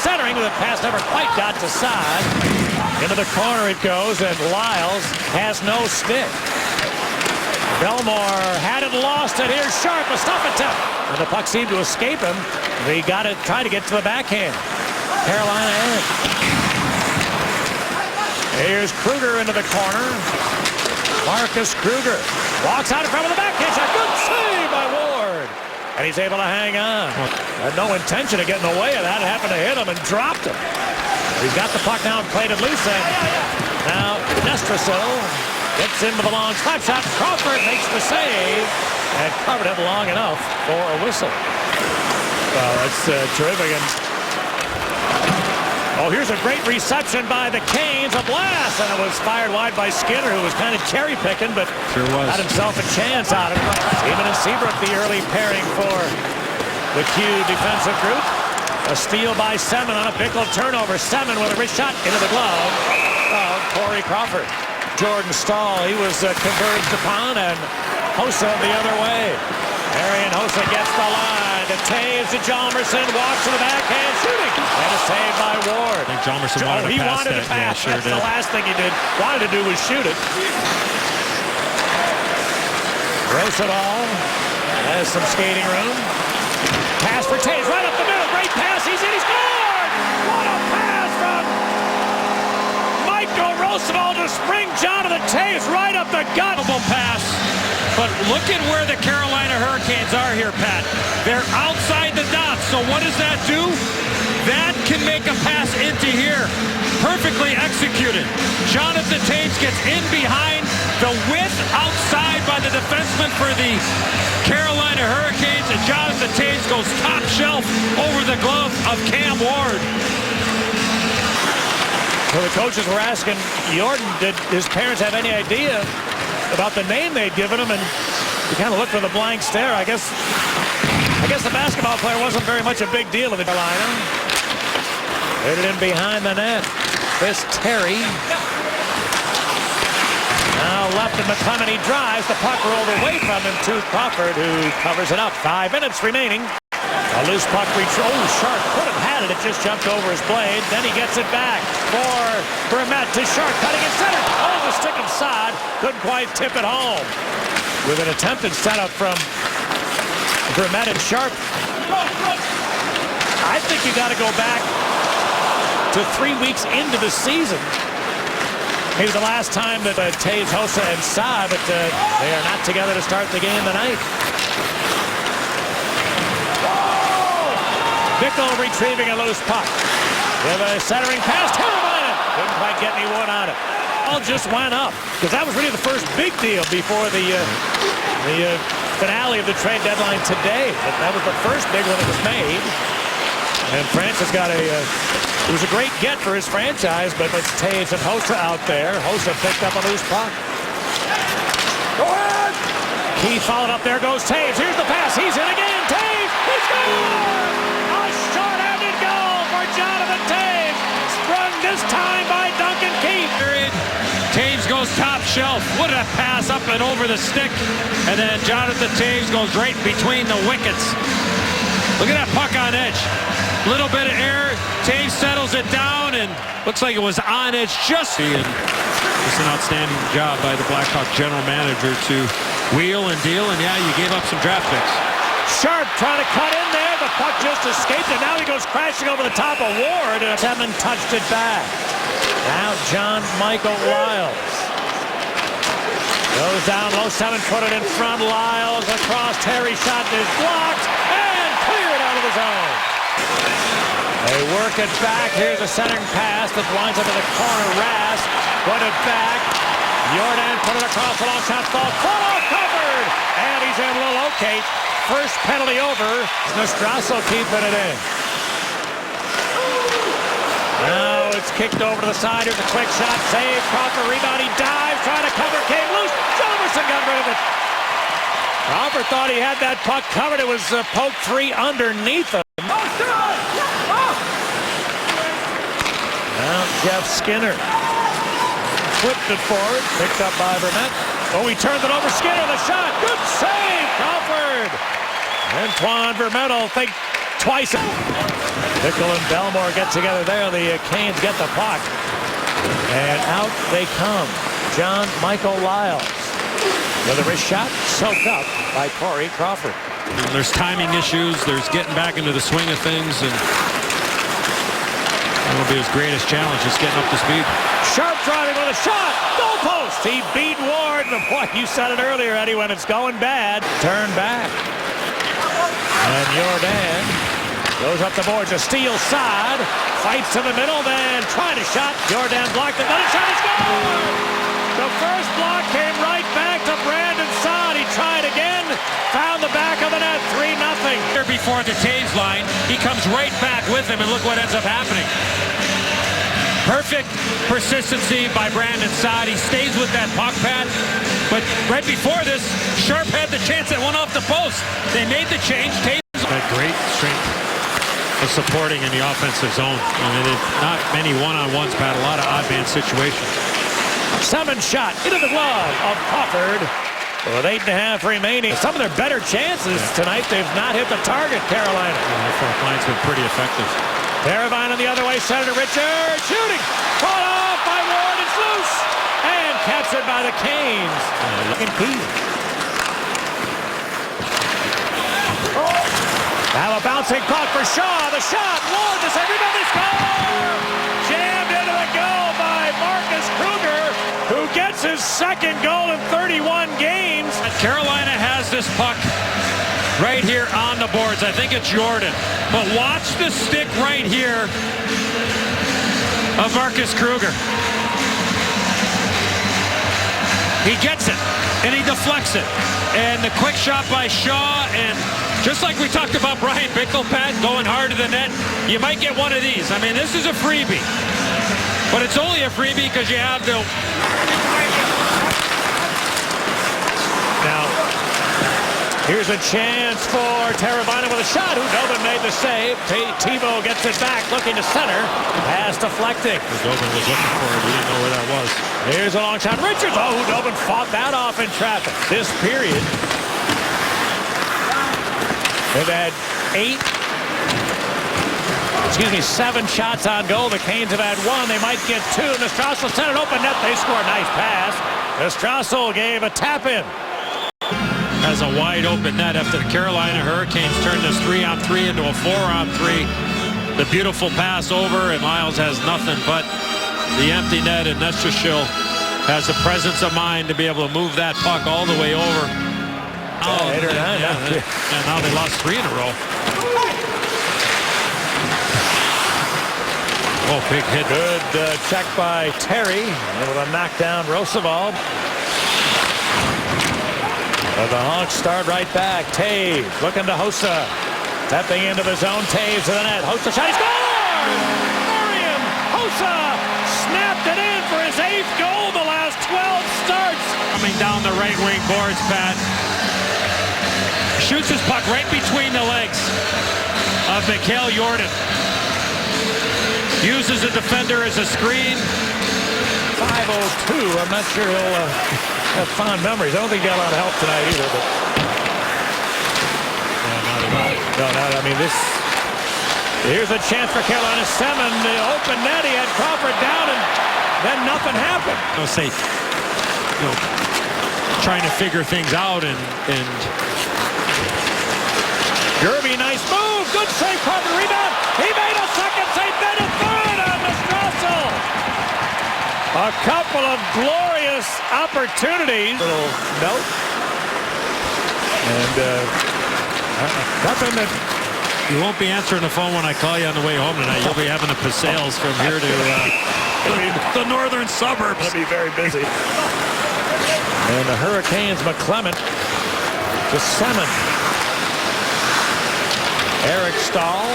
centering, the pass never quite got to side. Into the corner it goes, and Lyles has no stick. Belmore had it, lost it. Here's Sharp, a stop attempt. And the puck seemed to escape him. They got it, try to get to the backhand. Carolina in. Here's Kruger into the corner. Marcus Kruger walks out in front of the backhand shot. Good save by Ward. And he's able to hang on. Had no intention of getting away of that. It happened to hit him and dropped him. He's got the puck now and played it loose. And now Nestrasil gets in with a long slap shot. Crawford makes the save and covered it long enough for a whistle. Well, that's terrific. And oh, here's a great reception by the Canes. A blast, and it was fired wide by Skinner, who was kind of cherry picking, but sure was. Had himself a chance out of it. Seaman and Seabrook, the early pairing for the Q defensive group. A steal by Semin on a Bickle turnover. Semin with a wrist shot into the glove of Corey Crawford. Jordan Stahl, he was converged upon, and Hossa the other way. Arian Hossa gets the line. To Taves, to Hjalmarsson, walks to the backhand, shooting. And a save by Ward. I think Hjalmarsson wanted to pass wanted that. to pass. Yeah, sure That's did. the last thing he did. Wanted to do was shoot it. Rosendahl has some skating room. Pass for Taves, right up the middle. Great pass. He's in. He scored! What a pass from Michael Rosendahl to spring Jonathan Taves right up the gut. Pass. But look at where the Carolina Hurricanes are here, Pat. They're outside the dots. So what does that do? That can make a pass into here. Perfectly executed. Jonathan Taves gets in behind the width outside by the defenseman for the Carolina Hurricanes, and Jonathan Taves goes top shelf over the glove of Cam Ward. So the coaches were asking Jordan, did his parents have any idea about the name they'd given him? And he kind of looked with a blank stare. I guess the basketball player wasn't very much a big deal in the Carolina. Hit it in behind the net. Chris Terry. Now left and McClemens drives. The puck rolled away from him to Crawford, who covers it up. 5 minutes remaining. A loose puck reach. Oh, Sharp could have had it. It just jumped over his blade. Then he gets it back for Vermette to Sharp. Cutting in center. Oh, the stick inside. Couldn't quite tip it home. With an attempted setup from Vermette and Sharp. I think you got to go back to 3 weeks into the season. Maybe the last time that Taves, Hossa, and Sa, but they are not together to start the game tonight. Bickle retrieving a loose puck. With a centering pass. Teravainen couldn't quite get any wood on it. All just went up, because that was really the first big deal before the finale of the trade deadline today. But that was the first big one that was made. And Francis got it was a great get for his franchise, but it's Taves and Hossa out there. Hossa picked up a loose puck. Go ahead! Keith followed up. There goes Taves. Here's the pass. He's in again. Taves! He scored! A short-handed goal for Jonathan Taves. Sprung this time by Duncan Keith. Taves goes top shelf. What a pass up and over the stick. And then Jonathan Taves goes right between the wickets. Look at that puck on edge. Little bit of air. Taves settles it down, and looks like it was on edge just. And it's an outstanding job by the Blackhawk general manager to wheel and deal, and yeah, you gave up some draft picks. Sharp trying to cut in there. The puck just escaped, and now he goes crashing over the top of Ward, and Semin touched it back. Now John Michael Lyles goes down low. Semin put it in front. Lyles across. Terry shot is blocked and cleared out of the zone. They work it back. Here's a centering pass that winds up in the corner. Rask put it back. Jordan put it across the long shot. Fall covered, and he's able to locate. First penalty over. Nestrasil keeping it in. Now it's kicked over to the side. Here's a quick shot. Save. Crawford rebound. He dives. Trying to cover. Came loose. Hjalmarsson got rid of it. Crawford thought he had that puck covered. It was poked free underneath him. Now Jeff Skinner flipped it forward. Picked up by Vermette. Oh, he turned it over. Skinner, the shot. Good save. Crawford. Antoine Vermette will think twice. Bickle and Belmore get together there. The Canes get the puck. And out they come. John Michael Lyles with a wrist shot soaked up by Corey Crawford. And there's timing issues. There's getting back into the swing of things, and that'll be his greatest challenge, just getting up to speed. Sharp driving with a shot. Goal post. He beat Ward. And boy, you said it earlier, Eddie, when it's going bad. Turn back. And Jordan goes up the boards. A steal side. Fights to the middle. Then tried a shot. Jordan blocked it. Another shot. He scored. The first block came right back to Brandon Saad. He tried again. Found the back of the net. 3-0. Before the Taves line, he comes right back with him, and look what ends up happening. Perfect persistency by Brandon Saad. He stays with that puck pad. But right before this, Sharp had the chance that went off the post. They made the change. Taves had great strength of supporting in the offensive zone. I mean, not many one-on-ones, but a lot of odd man situations. Salmon shot into the glove of Crawford. With 8.5 remaining. Some of their better chances tonight, they've not hit the target, Carolina. Their front line's been pretty effective. Teravainen on the other way, Senator Richard shooting. Caught off by Ward. It's loose. And captured by the Canes. Looking key. Now a bouncing puck for Shaw. The shot. Ward to save. Rebound. They score. Jammed into the goal by Marcus Kruger, who gets his second goal in 31 games. Carolina has this puck right here on the boards. I think it's Jordan. But watch the stick right here of Marcus Kruger. He gets it, and he deflects it. And the quick shot by Shaw, and just like we talked about Brian Bickle, Pat, going hard to the net, you might get one of these. I mean, this is a freebie. But it's only a freebie because you have the... Now, here's a chance for Teravainen with a shot. Hudobin made the save. Tebow gets it back, looking to center. Pass deflecting. Hudobin was looking for it. We didn't know where that was. Here's a long shot. Richards. Oh, Hudobin fought that off in traffic. This period, they've had 7 shots on goal. The Canes have had 1. They might get 2. Nostrassel sent an open net. They score a nice pass. Nostrassel gave a tap in. Has a wide open net after the Carolina Hurricanes turned this 3-on-3 into a 4-on-3. The beautiful pass over, and Lyles has nothing but the empty net, and Nestrasil has the presence of mind to be able to move that puck all the way over. Oh, 8 or 9. And now they lost 3 in a row. Oh, big hit. Good check by Terry. Able to knock down Roosevelt. But the Hawks start right back. Taves looking to Hossa. Tapping into the zone. Taves to the net. Hossa shot. He scores! Marian Hossa snapped it in for his 8th goal the last 12 starts. Coming down the right wing boards, Pat. Shoots his puck right between the legs of Mikhail Jordan. Uses the defender as a screen. 5:02. I'm not sure he'll have fond memories. I don't think he got a lot of help tonight either. But no, I mean, this. Here's a chance for Carolina. Semin, the open net. He had Crawford down, and then nothing happened. I'll say, trying to figure things out, and Gerby, nice move. Good save. Crawford rebound. He made a second save. Then a third on Nostrassel. A couple of glorious opportunities. Little note. And nothing that... You won't be answering the phone when I call you on the way home tonight. You'll be having the Pasales from here to the northern suburbs. It'll be very busy. And the Hurricanes, McClement to Semin. Eric Stahl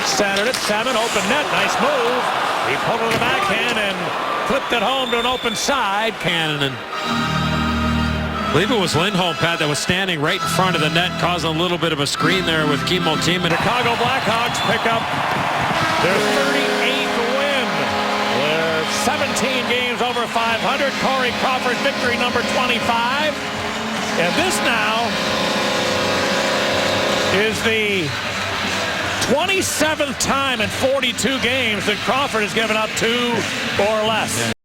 centered it. Semin, open net. Nice move. He pulled it to the backhand and flipped it home to an open side. Cannon. I believe it was Lindholm, Pat, that was standing right in front of the net, causing a little bit of a screen there with Kimmo Timonen. Chicago Blackhawks pick up their 38th win. They're 17 games over 500. Corey Crawford victory number 25. And this now is the 27th time in 42 games that Crawford has given up 2 or less.